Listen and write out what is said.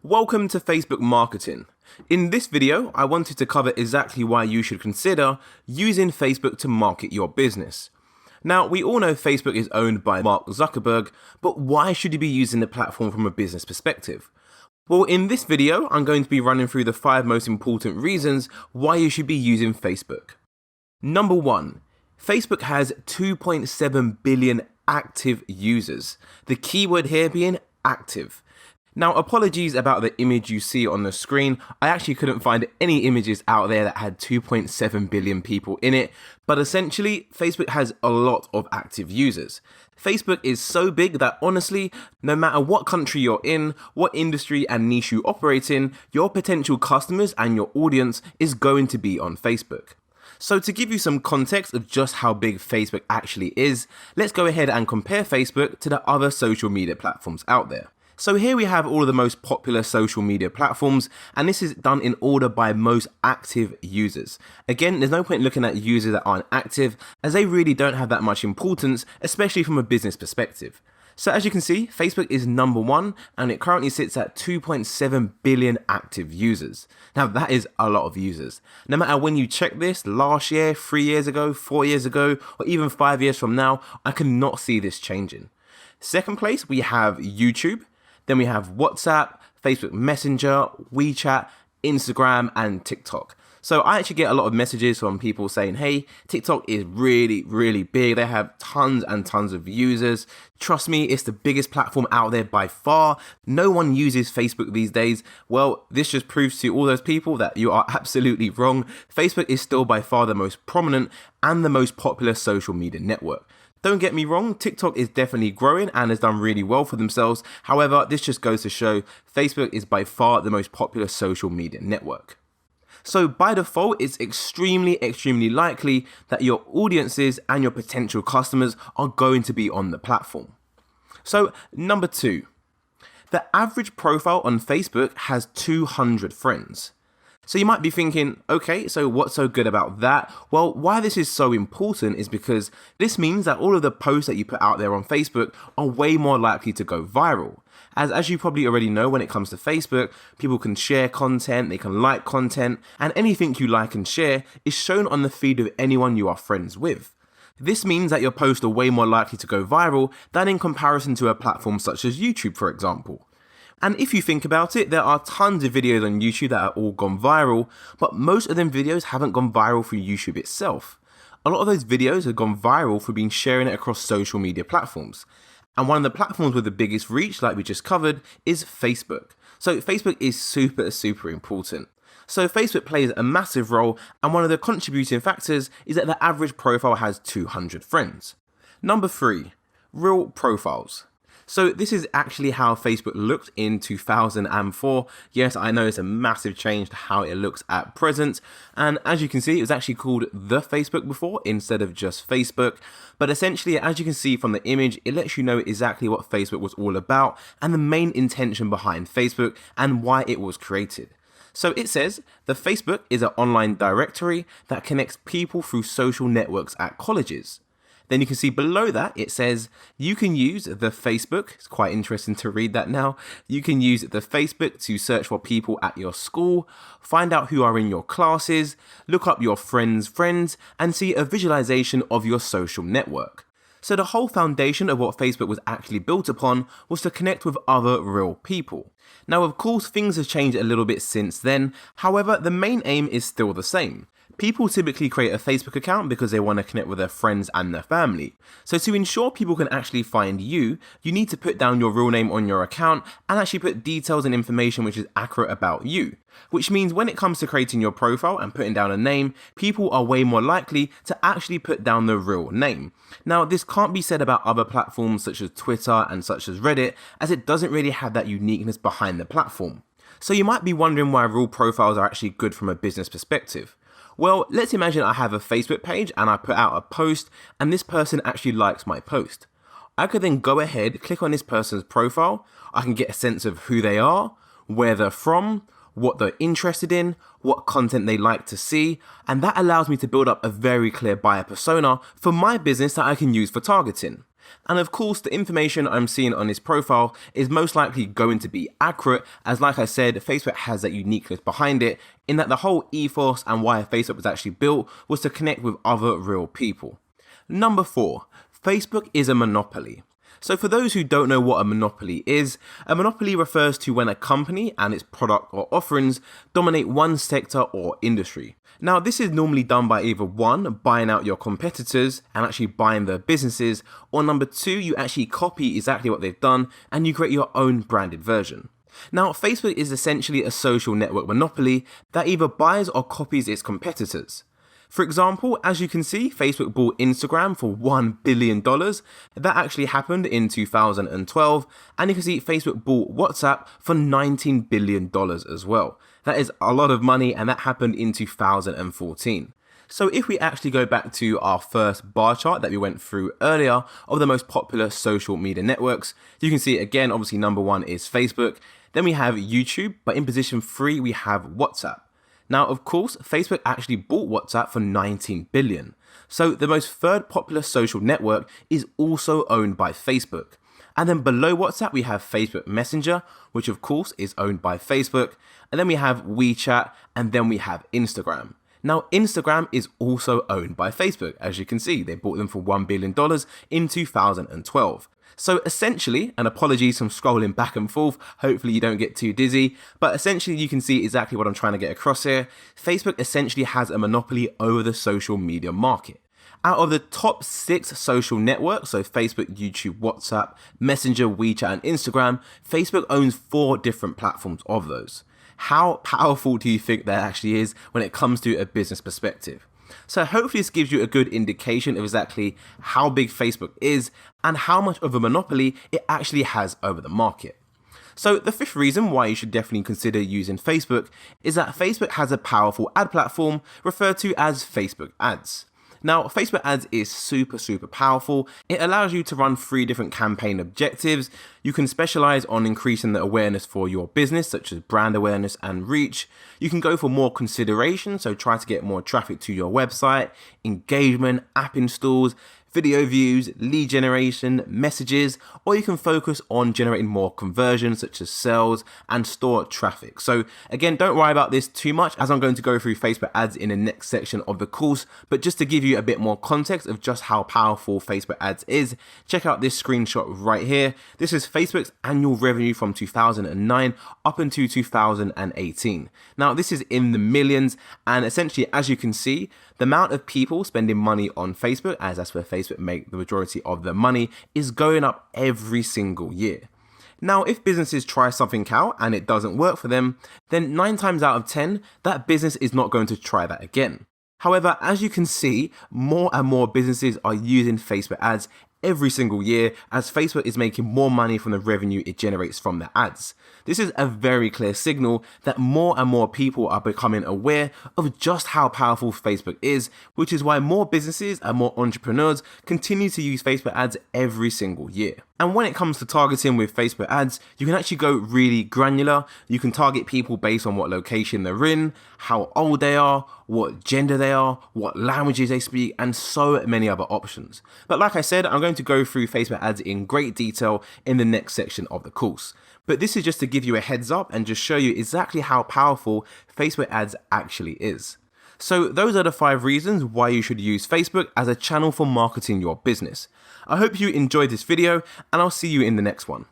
Welcome to Facebook Marketing. In this video, I wanted to cover exactly why you should consider using Facebook to market your business. Now, we all know Facebook is owned by Mark Zuckerberg, but why should you be using the platform from a business perspective? Well, in this video, I'm going to be running through the 5 most important reasons why you should be using Facebook. Number 1, Facebook has 2.7 billion active users. The keyword here being active. Now, apologies about the image you see on the screen. I actually couldn't find any images out there that had 2.7 billion people in it, but essentially, Facebook has a lot of active users. Facebook is so big that honestly, no matter what country you're in, what industry and niche you operate in, your potential customers and your audience is going to be on Facebook. So to give you some context of just how big Facebook actually is, let's go ahead and compare Facebook to the other social media platforms out there. So here we have all of the most popular social media platforms, and this is done in order by most active users. Again, there's no point looking at users that aren't active, as they really don't have that much importance, especially from a business perspective. So as you can see, Facebook is number 1, and it currently sits at 2.7 billion active users. Now that is a lot of users. No matter when you check this, last year, 3 years ago, 4 years ago, or even 5 years from now, I cannot see this changing. Second place, we have YouTube. Then we have WhatsApp, Facebook Messenger, WeChat, Instagram, and TikTok. So I actually get a lot of messages from people saying, hey, TikTok is really big. They have tons and tons of users. Trust me, it's the biggest platform out there by far. No one uses Facebook these days. Well, this just proves to all those people that you are absolutely wrong. Facebook is still by far the most prominent and the most popular social media network. Don't get me wrong, TikTok is definitely growing and has done really well for themselves. However, this just goes to show Facebook is by far the most popular social media network. So by default, it's extremely likely that your audiences and your potential customers are going to be on the platform. So number 2, the average profile on Facebook has 200 friends. So you might be thinking, okay, so what's so good about that? Well, why this is so important is because this means that all of the posts that you put out there on Facebook are way more likely to go viral. As you probably already know, when it comes to Facebook, people can share content, they can like content, and anything you like and share is shown on the feed of anyone you are friends with. This means that your posts are way more likely to go viral than in comparison to a platform such as YouTube, for example. And if you think about it, there are tons of videos on YouTube that are all gone viral, but most of them videos haven't gone viral through YouTube itself. A lot of those videos have gone viral for being sharing it across social media platforms. And one of the platforms with the biggest reach, like we just covered, is Facebook. So Facebook is super important. So Facebook plays a massive role, and one of the contributing factors is that the average profile has 200 friends. Number 3, real profiles. So this is actually how Facebook looked in 2004. Yes, I know it's a massive change to how it looks at present. And as you can see, it was actually called The Facebook before instead of just Facebook. But essentially, as you can see from the image, it lets you know exactly what Facebook was all about and the main intention behind Facebook and why it was created. So it says, the Facebook is an online directory that connects people through social networks at colleges. Then you can see below that, it says you can use the Facebook. It's quite interesting to read that now. You can use the Facebook to search for people at your school, find out who are in your classes, look up your friends' friends, and see a visualization of your social network. So the whole foundation of what Facebook was actually built upon was to connect with other real people. Now, of course, things have changed a little bit since then. However, the main aim is still the same. People typically create a Facebook account because they want to connect with their friends and their family. So to ensure people can actually find you, you need to put down your real name on your account and actually put details and information which is accurate about you. Which means when it comes to creating your profile and putting down a name, people are way more likely to actually put down the real name. Now, this can't be said about other platforms such as Twitter and such as Reddit, as it doesn't really have that uniqueness behind the platform. So you might be wondering why real profiles are actually good from a business perspective. Well, let's imagine I have a Facebook page and I put out a post and this person actually likes my post. I could then go ahead, click on this person's profile. I can get a sense of who they are, where they're from, what they're interested in, what content they like to see, and that allows me to build up a very clear buyer persona for my business that I can use for targeting. And of course, the information I'm seeing on his profile is most likely going to be accurate, as like I said, Facebook has that uniqueness behind it, in that the whole ethos and why Facebook was actually built was to connect with other real people. Number 4, Facebook is a monopoly. So for those who don't know what a monopoly refers to when a company and its product or offerings dominate one sector or industry. Now, this is normally done by either 1, buying out your competitors and actually buying their businesses, or number 2, you actually copy exactly what they've done and you create your own branded version. Now, Facebook is essentially a social network monopoly that either buys or copies its competitors. For example, as you can see, Facebook bought Instagram for $1 billion. That actually happened in 2012. And you can see Facebook bought WhatsApp for $19 billion as well. That is a lot of money, and that happened in 2014. So if we actually go back to our first bar chart that we went through earlier of the most popular social media networks, you can see again, obviously number 1 is Facebook. Then we have YouTube, but in position 3, we have WhatsApp. Now, of course, Facebook actually bought WhatsApp for $19 billion. So the most third popular social network is also owned by Facebook. And then below WhatsApp, we have Facebook Messenger, which of course is owned by Facebook. And then we have WeChat, and then we have Instagram. Now, Instagram is also owned by Facebook. As you can see, they bought them for $1 billion in 2012. So essentially, and apologies from scrolling back and forth, hopefully you don't get too dizzy, but essentially you can see exactly what I'm trying to get across here. Facebook essentially has a monopoly over the social media market. Out of the top 6 social networks, so Facebook, YouTube, WhatsApp, Messenger, WeChat, and Instagram, Facebook owns 4 different platforms of those. How powerful do you think that actually is when it comes to a business perspective? So hopefully this gives you a good indication of exactly how big Facebook is and how much of a monopoly it actually has over the market. So the 5th reason why you should definitely consider using Facebook is that Facebook has a powerful ad platform referred to as Facebook Ads. Now, Facebook Ads is super powerful. It allows you to run 3 different campaign objectives. You can specialize on increasing the awareness for your business, such as brand awareness and reach. You can go for more consideration, so try to get more traffic to your website, engagement, app installs, video views, lead generation, messages, or you can focus on generating more conversions such as sales and store traffic. So again, don't worry about this too much as I'm going to go through Facebook ads in the next section of the course, but just to give you a bit more context of just how powerful Facebook ads is, check out this screenshot right here. This is Facebook's annual revenue from 2009 up until 2018. Now this is in the millions, and essentially as you can see, the amount of people spending money on Facebook, as that's where Facebook make the majority of their money, is going up every single year. Now, if businesses try something out and it doesn't work for them, then 9 times out of 10, that business is not going to try that again. However, as you can see, more and more businesses are using Facebook ads every single year as Facebook is making more money from the revenue it generates from their ads. This is a very clear signal that more and more people are becoming aware of just how powerful Facebook is, which is why more businesses and more entrepreneurs continue to use Facebook ads every single year. And when it comes to targeting with Facebook ads, you can actually go really granular. You can target people based on what location they're in, how old they are, what gender they are, what languages they speak, and so many other options. But like I said, I'm going to go through Facebook ads in great detail in the next section of the course. But this is just to give you a heads up and just show you exactly how powerful Facebook ads actually is. So those are the 5 reasons why you should use Facebook as a channel for marketing your business. I hope you enjoyed this video, and I'll see you in the next one.